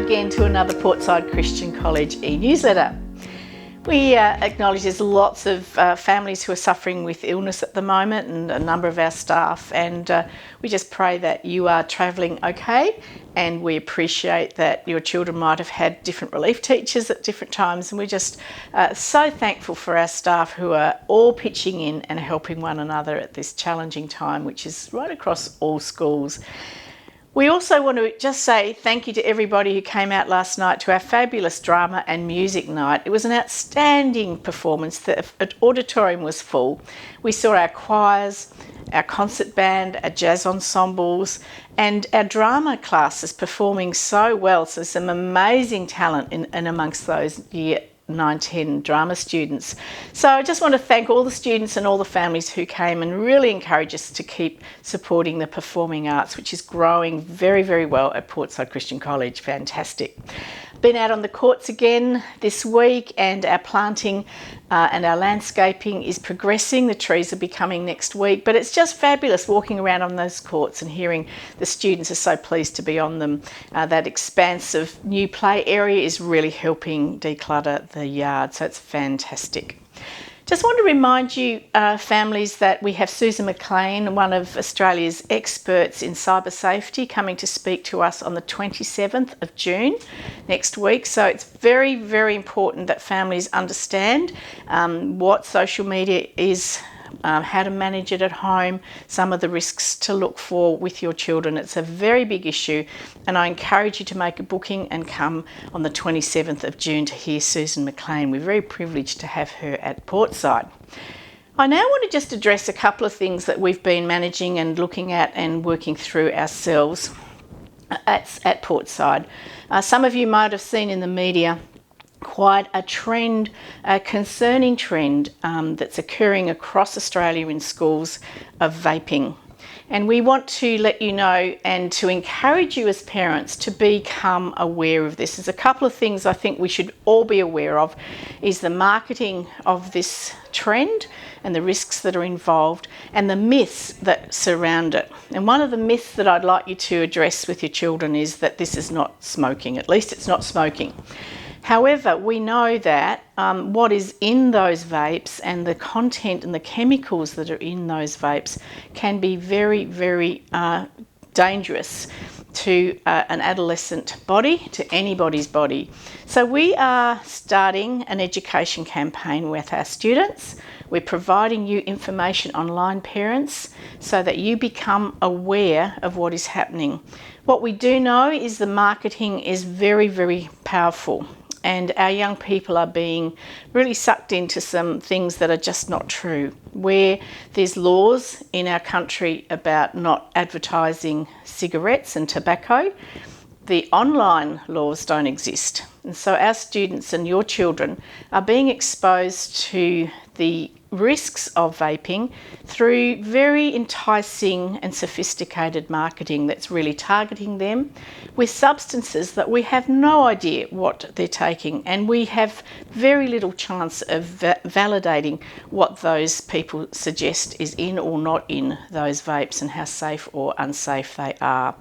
again to another Portside Christian College e-newsletter. We acknowledge there's lots of families who are suffering with illness at the moment, and a number of our staff, and we just pray that you are travelling okay, and we appreciate that your children might have had different relief teachers at different times, and we're just so thankful for our staff who are all pitching in and helping one another at this challenging time, which is right across all schools. We also want to just say thank you to everybody who came out last night to our fabulous drama and music night. It was an outstanding performance. The auditorium was full. We saw our choirs, our concert band, our jazz ensembles, and our drama classes performing so well. So some amazing talent in amongst those year 9-10 drama students. So I just want to thank all the students and all the families who came and really encourage us to keep supporting the performing arts, which is growing very, very well at Portside Christian College. Fantastic. Been out on the courts again this week, and our planting and our landscaping is progressing. The trees are becoming next week, but it's just fabulous walking around on those courts and hearing the students are so pleased to be on them. That expansive new play area is really helping declutter the yard, so it's fantastic. Just want to remind you, families, that we have Susan Mclean, one of Australia's experts in cyber safety, coming to speak to us on the 27th of June next week. So it's very, very important that families understand what social media is, how to manage it at home, some of the risks to look for with your children. It's a very big issue, and I encourage you to make a booking and come on the 27th of June to hear Susan Mclean. We're very privileged to have her at Portside. I now want to just address a couple of things that we've been managing and looking at and working through ourselves at Portside. Some of you might have seen in the media quite a trend, a concerning trend that's occurring across Australia in schools of vaping. And we want to let you know and to encourage you as parents to become aware of this. There's a couple of things I think we should all be aware of, is the marketing of this trend and the risks that are involved and the myths that surround it. And one of the myths that I'd like you to address with your children is that this is not smoking. At least it's not smoking. However, we know that what is in those vapes and the content and the chemicals that are in those vapes can be very, very dangerous to an adolescent body, to anybody's body. So we are starting an education campaign with our students. We're providing you information online, parents, so that you become aware of what is happening. What we do know is the marketing is very, very powerful, and our young people are being really sucked into some things that are just not true. Where there's laws in our country about not advertising cigarettes and tobacco, the online laws don't exist. And so our students and your children are being exposed to the risks of vaping through very enticing and sophisticated marketing that's really targeting them with substances that we have no idea what they're taking, and we have very little chance of validating what those people suggest is in or not in those vapes and how safe or unsafe they are.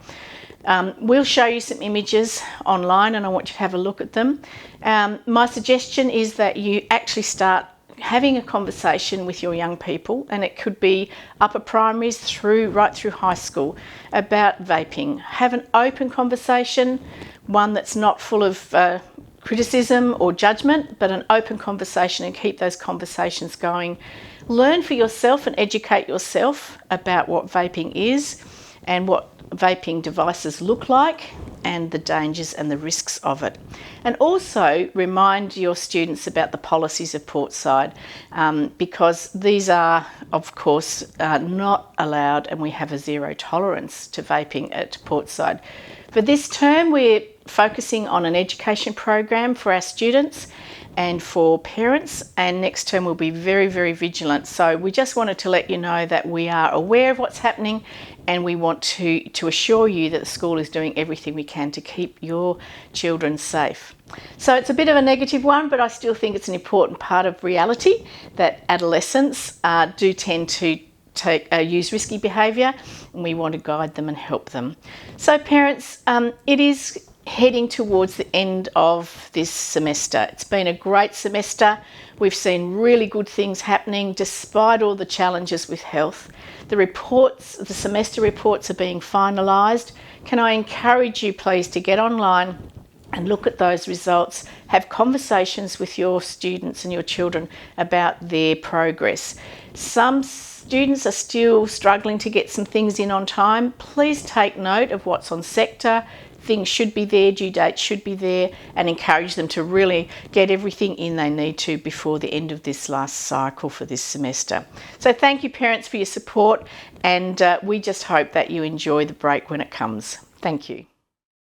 We'll show you some images online, and I want you to have a look at them. My suggestion is that you actually start having a conversation with your young people, and it could be upper primaries right through high school, about vaping. Have an open conversation, one that's not full of criticism or judgment, but an open conversation, and keep those conversations going. Learn for yourself and educate yourself about what vaping is and what vaping devices look like and the dangers and the risks of it. And also remind your students about the policies of Portside, because these are, of course, not allowed, and we have a zero tolerance to vaping at Portside. For this term, we're focusing on an education program for our students and for parents, and next term we'll be very, very vigilant. So we just wanted to let you know that we are aware of what's happening, and we want to assure you that the school is doing everything we can to keep your children safe. So it's a bit of a negative one, but I still think it's an important part of reality that adolescents do tend to use risky behaviour, and we want to guide them and help them. So parents, it is heading towards the end of this semester. It's been a great semester. We've seen really good things happening despite all the challenges with health. The semester reports are being finalised. Can I encourage you please to get online and look at those results, have conversations with your students and your children about their progress. Some students are still struggling to get some things in on time. Please take note of what's on sector. Things should be there, due dates should be there, and encourage them to really get everything in they need to before the end of this last cycle for this semester. So thank you parents for your support, and we just hope that you enjoy the break when it comes. Thank you.